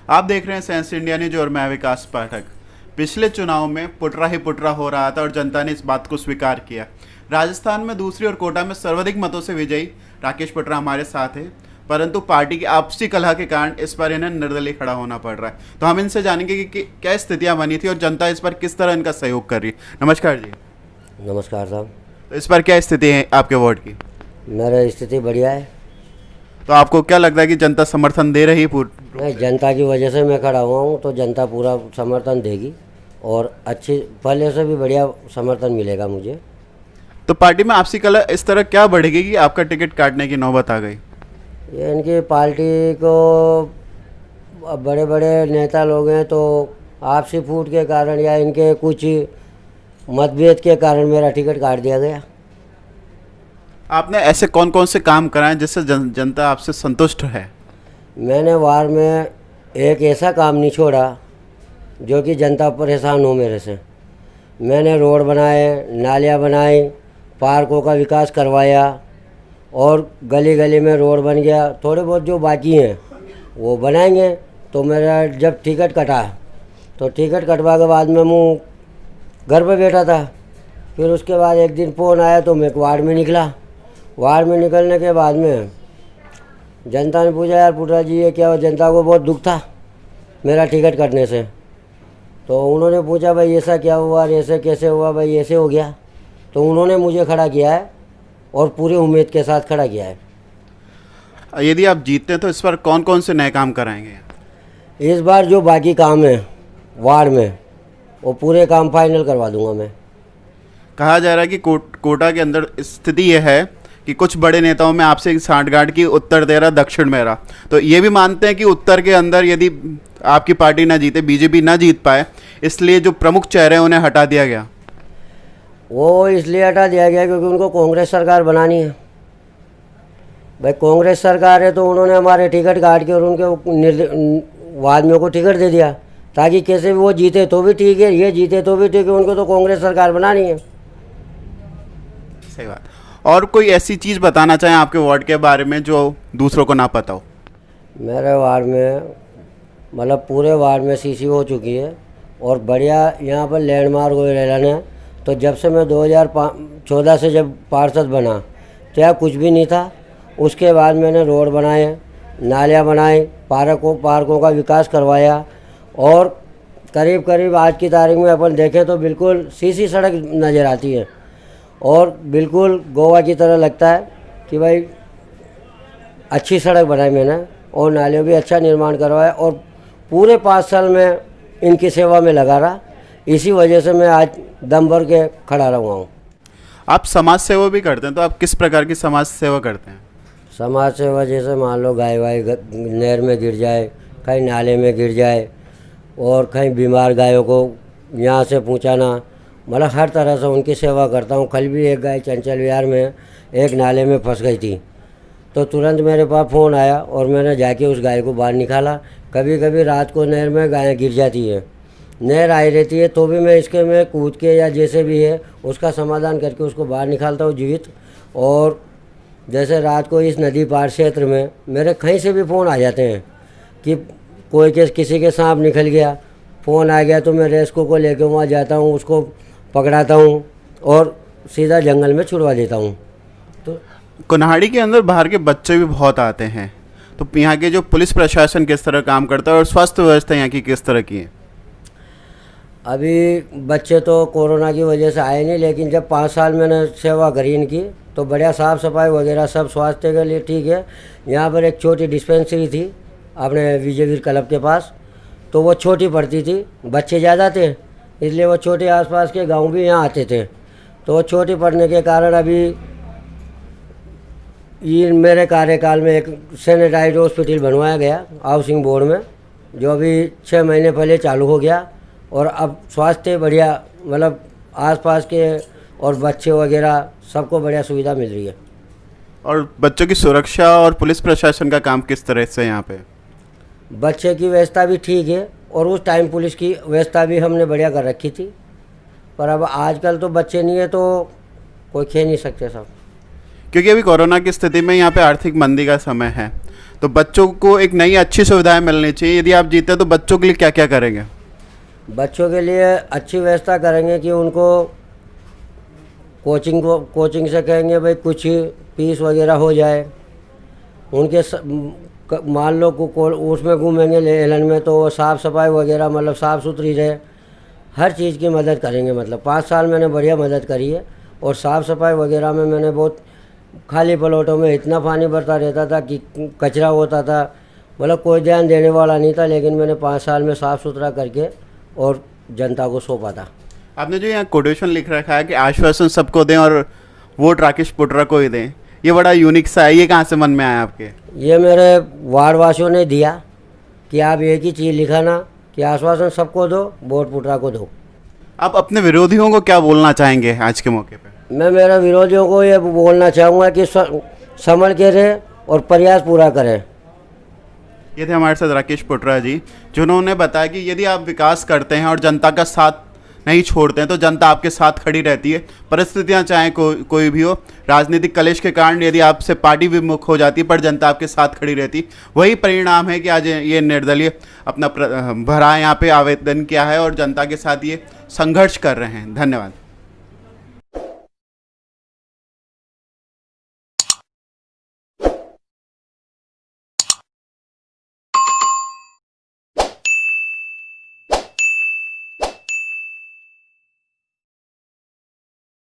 आप देख रहे हैं साइंस इंडिया न्यूज और मैं विकास पाठक। पिछले चुनाव में पुटरा ही पुटरा हो रहा था और जनता ने इस बात को स्वीकार किया। राजस्थान में दूसरी और कोटा में सर्वाधिक मतों से विजयी राकेश पुटरा हमारे साथ है, परंतु पार्टी की आपसी कलह के कारण इस बार इन्हें निर्दलीय खड़ा होना पड़ रहा है। तो हम इनसे जानेंगे कि क्या स्थितियां बनी थी और जनता इस बार किस तरह इनका सहयोग कर रही है। नमस्कार जी। नमस्कार साहब। तो इस बार क्या स्थिति है आपके वार्ड की? मेरा स्थिति बढ़िया है। तो आपको क्या लगता है कि जनता समर्थन दे रही है? नहीं, जनता की वजह से मैं खड़ा हुआ हूँ, तो जनता पूरा समर्थन देगी और अच्छी पहले से भी बढ़िया समर्थन मिलेगा मुझे। तो पार्टी में आपसी कलह इस तरह क्या बढ़ेगी कि आपका टिकट काटने की नौबत आ गई? ये इनकी पार्टी को बड़े बड़े नेता लोग हैं, तो आपसी फूट के कारण या इनके कुछ मतभेद के कारण मेरा टिकट काट दिया गया। आपने ऐसे कौन कौन से काम कराए जिससे जनता आपसे संतुष्ट है? मैंने वार्ड में एक ऐसा काम नहीं छोड़ा जो कि जनता परेशान हो मेरे से। मैंने रोड बनाए, नालियाँ बनाई, पार्कों का विकास करवाया और गली गली में रोड बन गया। थोड़े बहुत जो बाकी हैं वो बनाएंगे। तो मेरा जब टिकट कटा तो टिकट कटवा के बाद में मैं घर पे बैठा था। फिर उसके बाद एक दिन फ़ोन आया तो मैं वार्ड में निकला। वार्ड में निकलने के बाद में जनता ने पूछा, यार पुटरा जी ये क्या हो? जनता को बहुत दुख था मेरा टिकट कटने से। तो उन्होंने पूछा, भाई ऐसा क्या हुआ, ऐसे कैसे हुआ? भाई ऐसे हो गया। तो उन्होंने मुझे खड़ा किया है और पूरी उम्मीद के साथ खड़ा किया है। यदि आप जीतते हैं तो इस बार कौन कौन से नए काम कराएंगे? इस बार जो बाकी काम है वार्ड में वो पूरे काम फाइनल करवा दूंगा मैं। कहा जा रहा है कि कोटा के अंदर स्थिति यह है कि कुछ बड़े नेताओं में आपसे सांठगांठ की, उत्तर दे रहा दक्षिण में रहा। तो ये भी मानते हैं कि उत्तर के अंदर यदि आपकी पार्टी ना जीते, बीजेपी ना जीत पाए, इसलिए जो प्रमुख चेहरे हैं उन्हें हटा दिया गया? वो इसलिए हटा दिया गया क्योंकि उनको कांग्रेस सरकार बनानी है। भाई कांग्रेस सरकार है तो उन्होंने हमारे टिकट काट के और उनके आदमियों को टिकट दे दिया ताकि कैसे भी वो जीते तो भी ठीक है, ये जीते तो भी ठीक है, उनको तो कांग्रेस सरकार बनानी है। सही बात। और कोई ऐसी चीज़ बताना चाहें आपके वार्ड के बारे में जो दूसरों को ना पता हो? मेरे वार्ड में मतलब पूरे वार्ड में सीसी हो चुकी है और बढ़िया यहाँ पर लैंडमार्क हो एलान है। तो जब से मैं 2014 से जब पार्षद बना तो यहाँ कुछ भी नहीं था। उसके बाद मैंने रोड बनाए, नालियाँ बनाई, पार्कों का विकास करवाया और करीब करीब आज की तारीख में अपन देखें तो बिल्कुल सीसी सड़क नज़र आती है और बिल्कुल गोवा की तरह लगता है कि भाई अच्छी सड़क बनाई मैंने और नालियों भी अच्छा निर्माण करवाया और पूरे 5 साल में इनकी सेवा में लगा रहा। इसी वजह से मैं आज दम भर के खड़ा रहा हूँ। आप समाज सेवा भी करते हैं, तो आप किस प्रकार की समाज सेवा करते हैं? समाज सेवा जैसे मान लो गाय वाय नहर में गिर जाए, कहीं नाले में गिर जाए और कहीं बीमार गायों को यहाँ से पहुँचाना, मतलब हर तरह से उनकी सेवा करता हूँ। कल भी एक गाय चंचल विहार में एक नाले में फंस गई थी तो तुरंत मेरे पास फ़ोन आया और मैंने जाके उस गाय को बाहर निकाला। कभी कभी रात को नहर में गायें गिर जाती है, नहर आई रहती है, तो भी मैं इसके में कूद के या जैसे भी है उसका समाधान करके उसको बाहर निकालता हूँ जीवित। और जैसे रात को इस नदी पार क्षेत्र में मेरे कहीं से भी फ़ोन आ जाते हैं कि कोई किसी के सांप निकल गया, फ़ोन आ गया तो मैं रेस्क्यू को लेकर वहाँ जाता हूँ, उसको पकड़ाता हूँ और सीधा जंगल में छुड़वा देता हूँ। तो कोन्हाड़ी के अंदर बाहर के बच्चे भी बहुत आते हैं, तो यहाँ के जो पुलिस प्रशासन किस तरह काम करता है और स्वास्थ्य व्यवस्था यहाँ की किस तरह की है? अभी बच्चे तो कोरोना की वजह से आए नहीं, लेकिन जब 5 साल मैंने सेवा करी इनकी तो बढ़िया साफ़ सफाई वगैरह सब स्वास्थ्य के लिए ठीक है। यहाँ पर एक छोटी डिस्पेंसरी थी अपने विजयवीर क्लब के पास, तो वो छोटी पड़ती थी, बच्चे ज़्यादा थे इसलिए वो छोटे आसपास के गांव भी यहाँ आते थे। तो वो छोटी पड़ने के कारण अभी ये मेरे कार्यकाल में एक सैनिटाइज हॉस्पिटल बनवाया गया हाउसिंग बोर्ड में, जो अभी 6 महीने पहले चालू हो गया और अब स्वास्थ्य बढ़िया, मतलब आसपास के और बच्चे वगैरह सबको बढ़िया सुविधा मिल रही है। और बच्चों की सुरक्षा और पुलिस प्रशासन का काम किस तरह से यहाँ पे? बच्चे की व्यवस्था भी ठीक है और उस टाइम पुलिस की व्यवस्था भी हमने बढ़िया कर रखी थी, पर अब आजकल तो बच्चे नहीं है तो कोई खेल नहीं सकते सब। क्योंकि अभी कोरोना की स्थिति में यहाँ पे आर्थिक मंदी का समय है, तो बच्चों को एक नई अच्छी सुविधाएं मिलनी चाहिए। यदि आप जीते तो बच्चों के लिए क्या क्या करेंगे? बच्चों के लिए अच्छी व्यवस्था करेंगे कि उनको कोचिंग से कहेंगे भाई कुछ फीस वगैरह हो जाए। उनके मान लो उसमें घूमेंगे एलन में तो साफ़ सफाई वगैरह मतलब साफ़ सुथरी रहे, हर चीज़ की मदद करेंगे। मतलब 5 साल मैंने बढ़िया मदद करी है। और साफ़ सफाई वगैरह में मैंने बहुत, खाली प्लॉटों में इतना पानी भरता रहता था कि कचरा होता था, मतलब कोई ध्यान देने वाला नहीं था। लेकिन मैंने 5 साल में साफ़ सुथरा करके और जनता को सौंपा था। आपने जो यहाँ कोटेशन लिख रखा है कि आश्वासन सबको दें और वोट राकेश पुटरा को ही दें, ये बड़ा यूनिक सा है, ये कहाँ से मन में आया आपके? ये मेरे वार्ड वासियों ने दिया कि आप एक ही चीज़ लिखा ना कि आश्वासन सबको दो, वोट पुटरा को दो। आप अपने विरोधियों को क्या बोलना चाहेंगे आज के मौके पे? मैं मेरे विरोधियों को ये बोलना चाहूँगा कि संभल के रहे और प्रयास पूरा करें। ये थे हमारे साथ राकेश पुटरा जी, जिन्होंने बताया कि यदि आप विकास करते हैं और जनता का साथ नहीं छोड़ते हैं तो जनता आपके साथ खड़ी रहती है। परिस्थितियां चाहे कोई भी हो, राजनीतिक कलेश के कारण यदि आपसे पार्टी विमुख हो जाती है पर जनता आपके साथ खड़ी रहती, वही परिणाम है कि आज ये निर्दलीय अपना भरा यहाँ पे आवेदन किया है और जनता के साथ ये संघर्ष कर रहे हैं। धन्यवाद।